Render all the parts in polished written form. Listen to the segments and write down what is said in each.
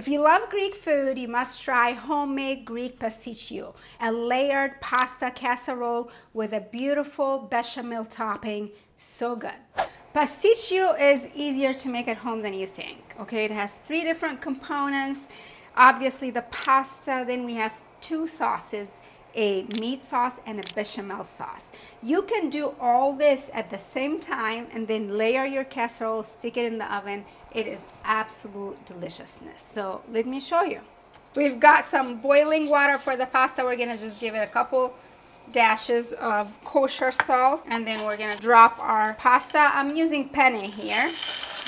If you love Greek food, you must try homemade Greek pastitsio, a layered pasta casserole with a beautiful bechamel topping. So good. Pastitsio is easier to make at home than you think. Okay, it has 3 different components. Obviously the pasta, then we have 2 sauces, a meat sauce and a bechamel sauce. You can do all this at the same time and then layer your casserole, stick it in the oven. It is absolute deliciousness. So let me show you. We've got some boiling water for the pasta. We're gonna just give it a couple dashes of kosher salt, and then we're gonna drop our pasta. I'm using penne here,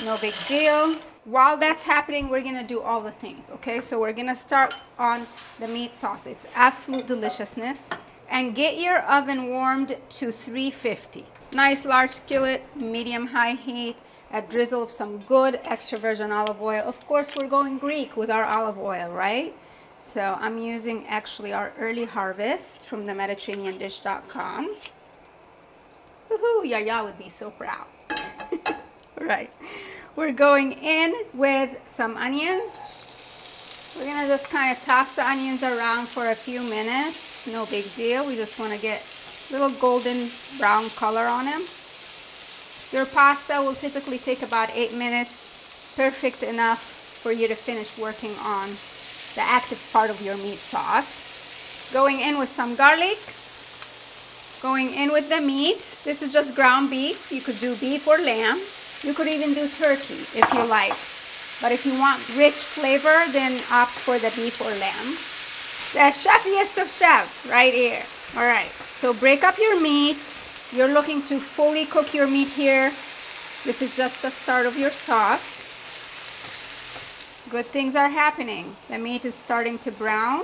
no big deal. While that's happening, we're gonna do all the things, okay? So we're gonna start on the meat sauce. It's absolute deliciousness. And get your oven warmed to 350. Nice large skillet, medium-high heat, a drizzle of some good extra virgin olive oil. Of course, we're going Greek with our olive oil, right? So I'm using actually our early harvest from the MediterraneanDish.com. Woohoo, Yaya would be so proud. Right. We're going in with some onions. We're gonna just kind of toss the onions around for a few minutes. No big deal. We just want to get a little golden brown color on them. Your pasta will typically take about 8 minutes. Perfect enough for you to finish working on the active part of your meat sauce. Going in with some garlic. Going in with the meat. This is just ground beef. You could do beef or lamb. You could even do turkey if you like. But if you want rich flavor, then opt for the beef or lamb. The chefiest of chefs right here. All right, so break up your meat. You're looking to fully cook your meat here. This is just the start of your sauce. Good things are happening. The meat is starting to brown.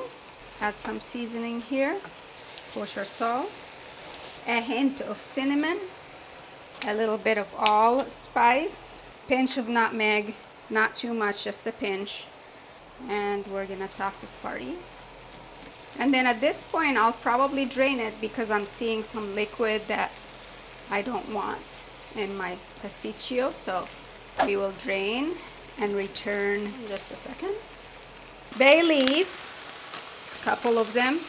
Add some seasoning here. Kosher salt. A hint of cinnamon. A little bit of allspice. Pinch of nutmeg. Not too much, just a pinch. And we're gonna toss this party. And then at this point, I'll probably drain it because I'm seeing some liquid that I don't want in my pastitsio. So we will drain and return in just a second. Bay leaf, a couple of them.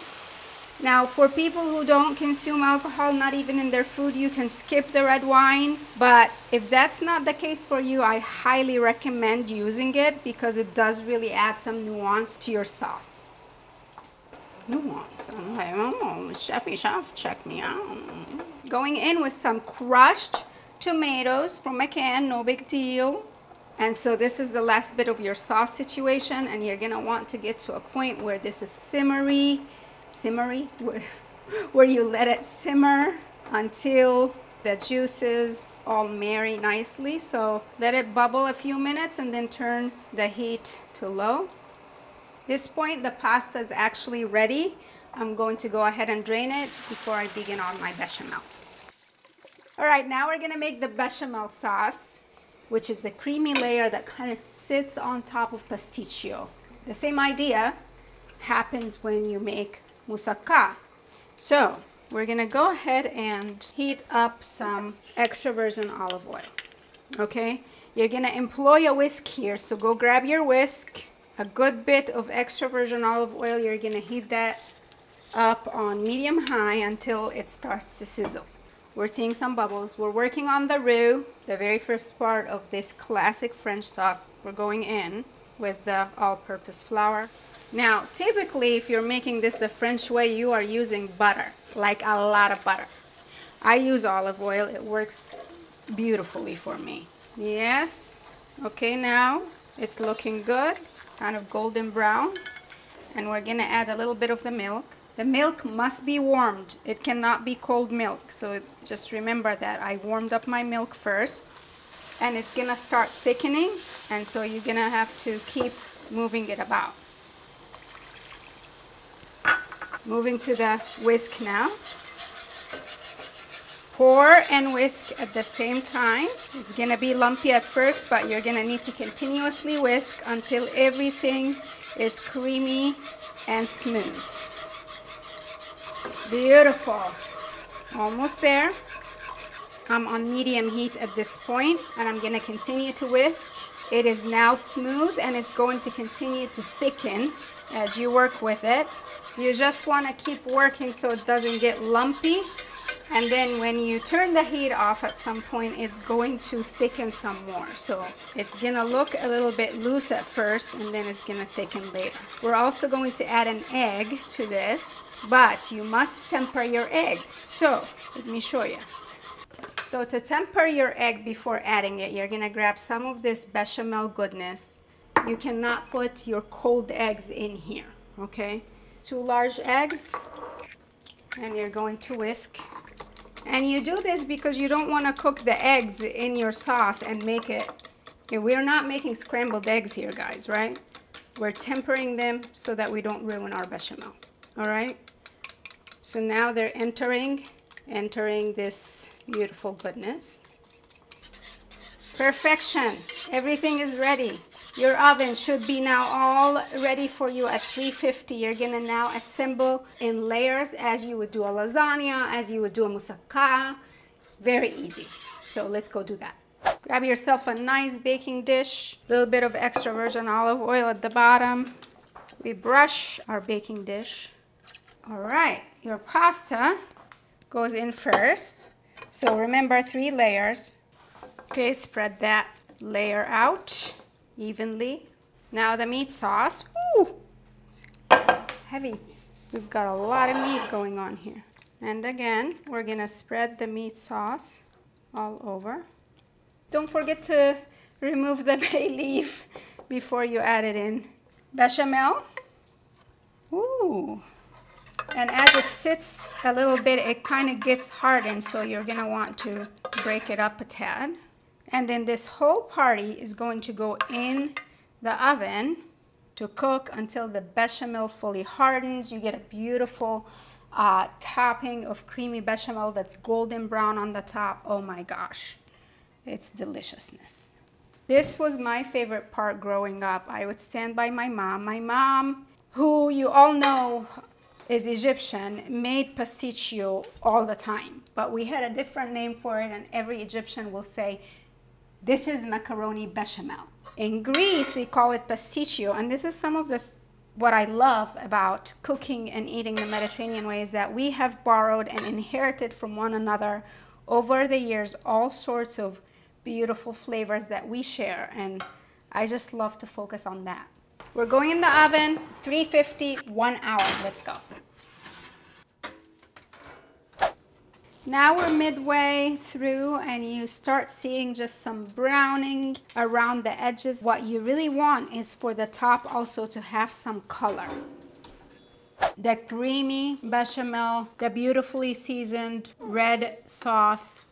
Now for people who don't consume alcohol, not even in their food, you can skip the red wine. But if that's not the case for you, I highly recommend using it because it does really add some nuance to your sauce. Nuance. I'm like, oh, chef, check me out. Going in with some crushed tomatoes from a can, no big deal. And so this is the last bit of your sauce situation, and you're gonna want to get to a point where this is simmery, where you let it simmer until the juices all marry nicely. So let it bubble a few minutes and then turn the heat to low. This point, the pasta is actually ready. I'm going to go ahead and drain it before I begin on my bechamel. All right, now we're gonna make the bechamel sauce, which is the creamy layer that kind of sits on top of pastitsio. The same idea happens when you make moussaka. So we're gonna go ahead and heat up some extra virgin olive oil. Okay, you're gonna employ a whisk here, so go grab your whisk. A good bit of extra virgin olive oil. You're gonna heat that up on medium high until it starts to sizzle. We're seeing some bubbles. We're working on the roux, the very first part of this classic French sauce. We're going in with the all-purpose flour. Now, typically, if you're making this the French way, you are using butter, like a lot of butter. I use olive oil. It works beautifully for me. Yes. Okay, now it's looking good, kind of golden brown. And we're gonna add a little bit of the milk. The milk must be warmed. It cannot be cold milk. So just remember that I warmed up my milk first. And it's gonna start thickening. And so you're gonna have to keep moving it about. Moving to the whisk now. Pour and whisk at the same time. It's gonna be lumpy at first, but you're gonna need to continuously whisk until everything is creamy and smooth. Beautiful. Almost there. I'm on medium heat at this point, and I'm gonna continue to whisk It is now smooth and it's going to continue to thicken as you work with it. You just want to keep working so it doesn't get lumpy. And then when you turn the heat off at some point, it's going to thicken some more. So it's gonna look a little bit loose at first and then it's gonna thicken later. We're also going to add an egg to this, but you must temper your egg. So let me show you. So to temper your egg before adding it, you're gonna grab some of this bechamel goodness. You cannot put your cold eggs in here, okay? 2 large eggs, and you're going to whisk. And you do this because you don't want to cook the eggs in your sauce and make it. We're not making scrambled eggs here, guys, right? We're tempering them so that we don't ruin our bechamel, all right? So now they're entering this beautiful goodness. Perfection. Everything is ready. Your oven should be now all ready for you at 350. You're gonna now assemble in layers as you would do a lasagna, as you would do a moussaka. Very easy. So let's go do that. Grab yourself a nice baking dish, a little bit of extra virgin olive oil at the bottom. We brush our baking dish. All right, your pasta goes in first. So remember, 3 layers. Okay, spread that layer out evenly. Now the meat sauce. Woo! It's heavy. We've got a lot of meat going on here. And again, we're gonna spread the meat sauce all over. Don't forget to remove the bay leaf before you add it in. Bechamel. Ooh. And as it sits a little bit, it kind of gets hardened, so you're gonna want to break it up a tad. And then this whole party is going to go in the oven to cook until the bechamel fully hardens. You get a beautiful topping of creamy bechamel that's golden brown on the top. Oh my gosh, it's deliciousness. This was my favorite part growing up. I would stand by my mom. My mom, who you all know is Egyptian, made pastitsio all the time. But we had a different name for it, and every Egyptian will say, this is macaroni bechamel. In Greece, they call it pastitsio, and this is some of what I love about cooking and eating the Mediterranean way, is that we have borrowed and inherited from one another over the years all sorts of beautiful flavors that we share, and I just love to focus on that. We're going in the oven, 350, 1 hour. Let's go. Now we're midway through and you start seeing just some browning around the edges. What you really want is for the top also to have some color. The creamy bechamel, the beautifully seasoned red sauce.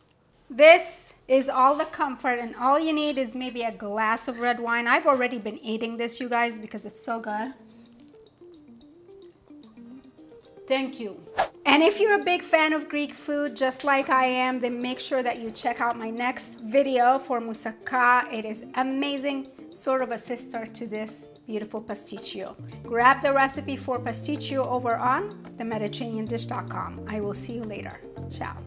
This is all the comfort, and all you need is maybe a glass of red wine. I've already been eating this, you guys, because it's so good. Thank you. And if you're a big fan of Greek food, just like I am, then make sure that you check out my next video for moussaka. It is amazing, sort of a sister to this beautiful pastitsio. Grab the recipe for pastitsio over on themediterraneandish.com. I will see you later. Ciao.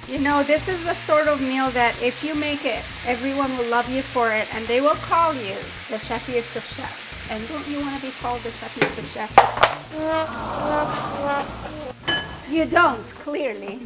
You know, this is the sort of meal that if you make it, everyone will love you for it, and they will call you the chefiest of chefs. And don't you want to be called the chefiest of chefs? You don't, clearly.